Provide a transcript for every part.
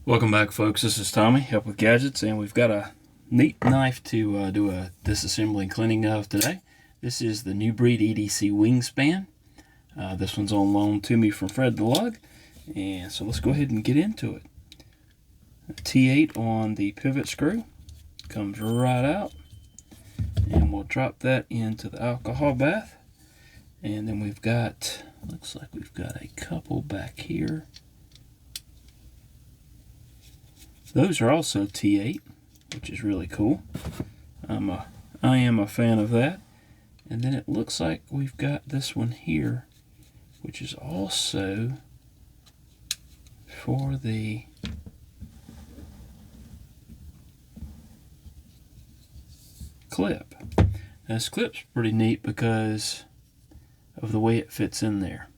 Welcome back, folks. This is Tommy, Help with Gadgets, and we've got a neat knife to do a disassembly and cleaning of today. This is the new breed EDC Wingspan. This one's on loan to me from FredTheLug, and so let's go ahead and get into it. A T8 on the pivot screw comes right out, and we'll drop that into the alcohol bath. And then we've got, looks like we've got a couple back here. Those are also T8, which is really cool. I am a fan of that. And then it looks like we've got this one here, which is also for the clip. Now, this clip's pretty neat because of the way it fits in there.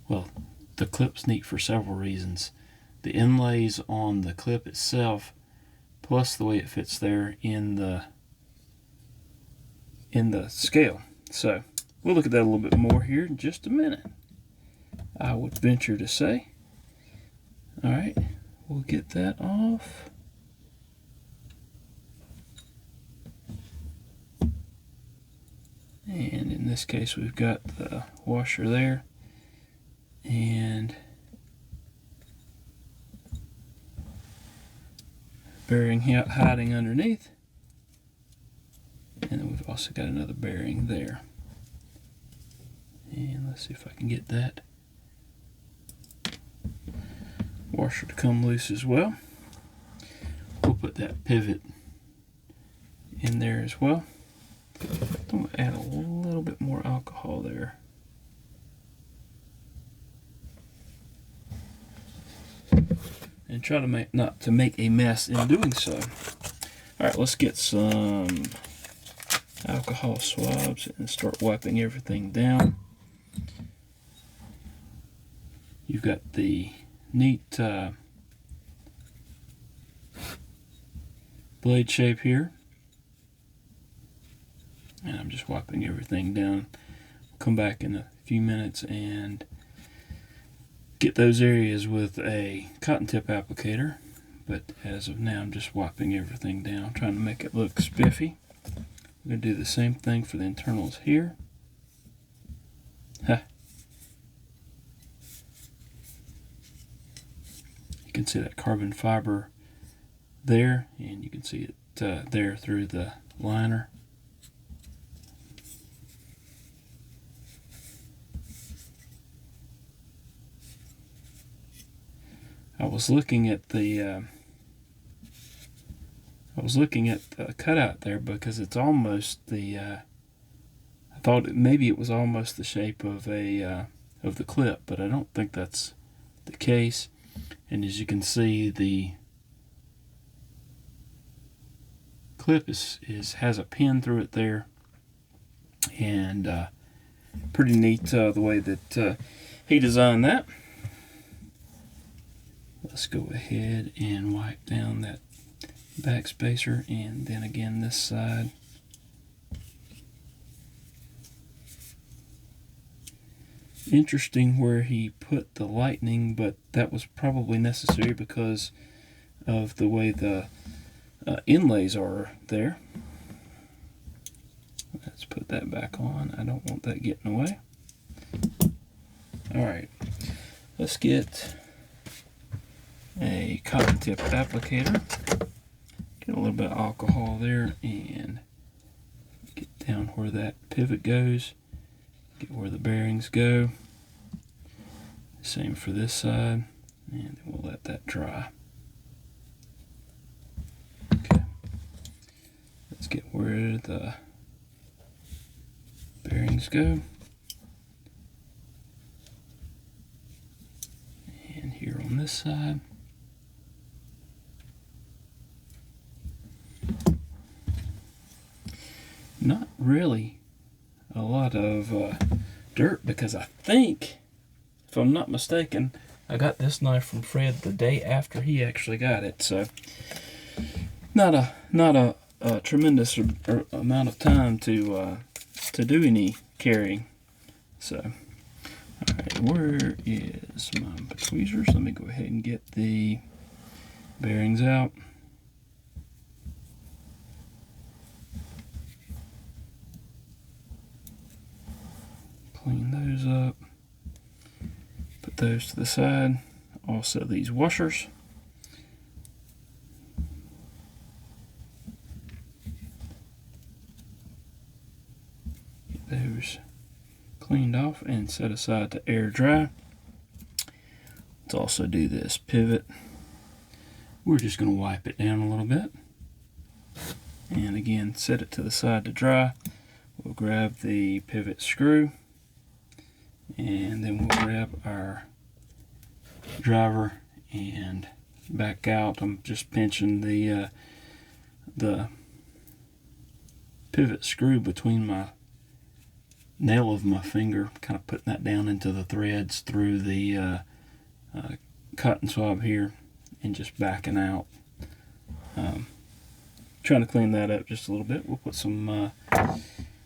Well, the clip's neat for several reasons. The inlays on the clip itself, plus the way it fits there in the scale. So we'll look at that a little bit more here in just a minute, I would venture to say. All right, we'll get that off. And in this case, we've got the washer there, and bearing hiding underneath, and then we've also got another bearing there. And let's see if I can get that washer to come loose as well. We'll put that pivot in there as well. I'm going to add a little bit more alcohol there. And try to not to make a mess in doing so. Alright, let's get some alcohol swabs and start wiping everything down. You've got the neat blade shape here. And I'm just wiping everything down. We'll come back in a few minutes and get those areas with a cotton tip applicator, but as of now I'm just wiping everything down, trying to make it look spiffy. I'm going to do the same thing for the internals here. You can see that carbon fiber there, and you can see it there through the liner. I was looking at the cutout there because it's almost the I thought maybe it was almost the shape of the clip, but I don't think that's the case. And as you can see, the clip has a pin through it there, and pretty neat the way that he designed that. Let's go ahead and wipe down that back spacer, and then again this side. Interesting where he put the lightning, but that was probably necessary because of the way the inlays are there. Let's put that back on. I don't want that getting away. Alright, let's get a cotton tip applicator, get a little bit of alcohol there, and get down where that pivot goes, get where the bearings go. Same for this side, and then we'll let that dry. Okay, let's get where the bearings go, and here on this side. Not really a lot of dirt, because I think, if I'm not mistaken, I got this knife from Fred the day after he actually got it, so not a tremendous amount of time to do any carrying. So Alright, where is my tweezers? Let me go ahead and get the bearings out. Clean those up. Put those to the side. Also these washers. Get those cleaned off and set aside to air dry. Let's also do this pivot. We're just going to wipe it down a little bit. And again, set it to the side to dry. We'll grab the pivot screw. And then we'll grab our driver and back out. I'm just pinching the pivot screw between my nail of my finger, kind of putting that down into the threads through the cotton swab here, and just backing out. Trying to clean that up just a little bit. We'll put some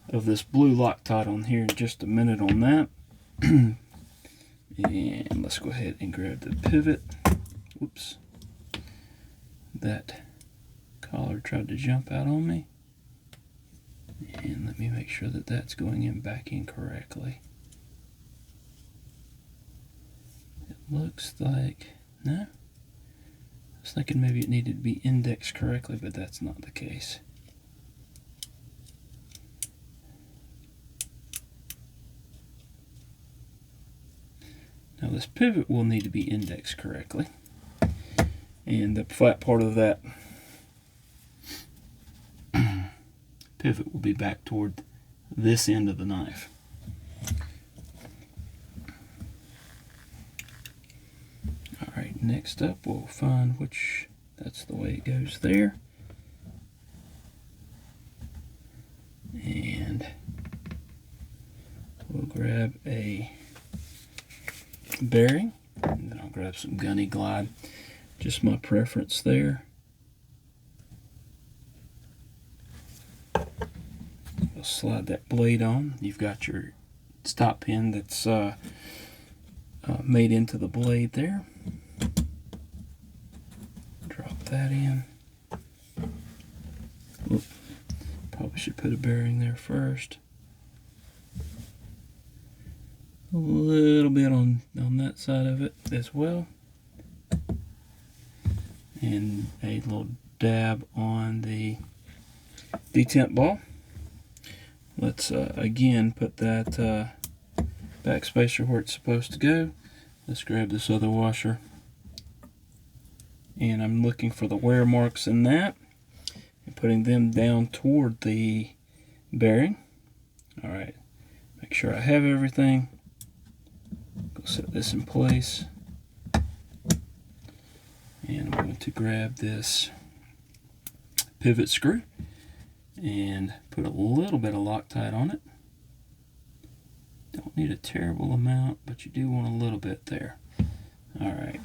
of this blue Loctite on here in just a minute on that. And let's go ahead and grab the pivot. Whoops. That collar tried to jump out on me. And let me make sure that that's going in back in correctly. It looks like, no. I was thinking maybe it needed to be indexed correctly, but that's not the case. Now this pivot will need to be indexed correctly. And the flat part of that pivot will be back toward this end of the knife. Alright, next up we'll find which, that's the way it goes there. And we'll grab a bearing, and then I'll grab some gunny glide, just my preference there. We'll slide that blade on. You've got your stop pin that's made into the blade there. Drop that in. Oop. Probably should put a bearing there first. A little bit on that side of it as well, and a little dab on the detent ball. Let's again put that back spacer where it's supposed to go. Let's grab this other washer, and I'm looking for the wear marks in that and putting them down toward the bearing. Alright, make sure I have everything. Go set this in place, and I'm going to grab this pivot screw and put a little bit of Loctite on it. Don't need a terrible amount, but you do want a little bit there. Alright.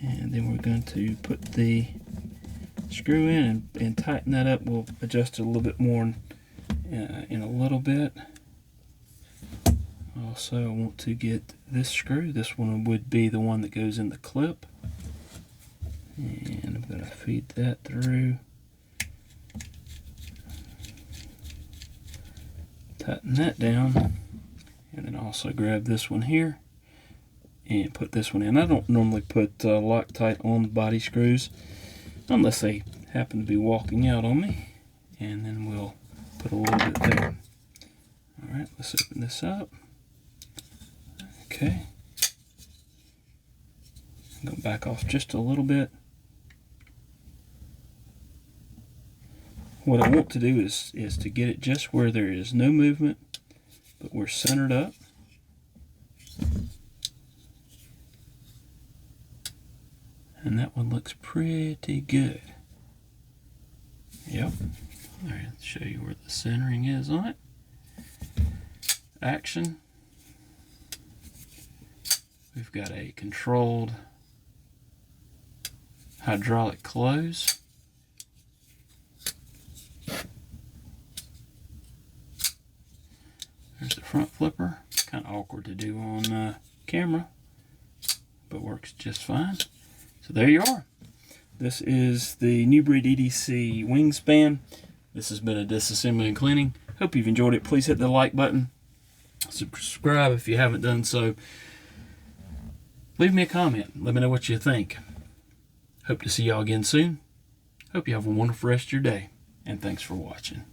And then we're going to put the screw in and tighten that up. We'll adjust it a little bit more in a little bit. Also, I want to get this screw. This one would be the one that goes in the clip. And I'm going to feed that through. Tighten that down. And then also grab this one here and put this one in. I don't normally put Loctite on the body screws unless they happen to be walking out on me. And then we'll put a little bit there. Alright, let's open this up. Okay. Go back off just a little bit. What I want to do is to get it just where there is no movement, but we're centered up. And that one looks pretty good. Yep. Alright, let's show you where the centering is on it. Action. We've got a controlled hydraulic close. front flipper. Kind of awkward to do on camera, but works just fine. So there you are. This is the new breed EDC Wingspan. This has been a disassembly and cleaning. Hope you've enjoyed it. Please hit the like button. Subscribe if you haven't done so. Leave me a comment. Let me know what you think. Hope to see y'all again soon. Hope you have a wonderful rest of your day. And thanks for watching.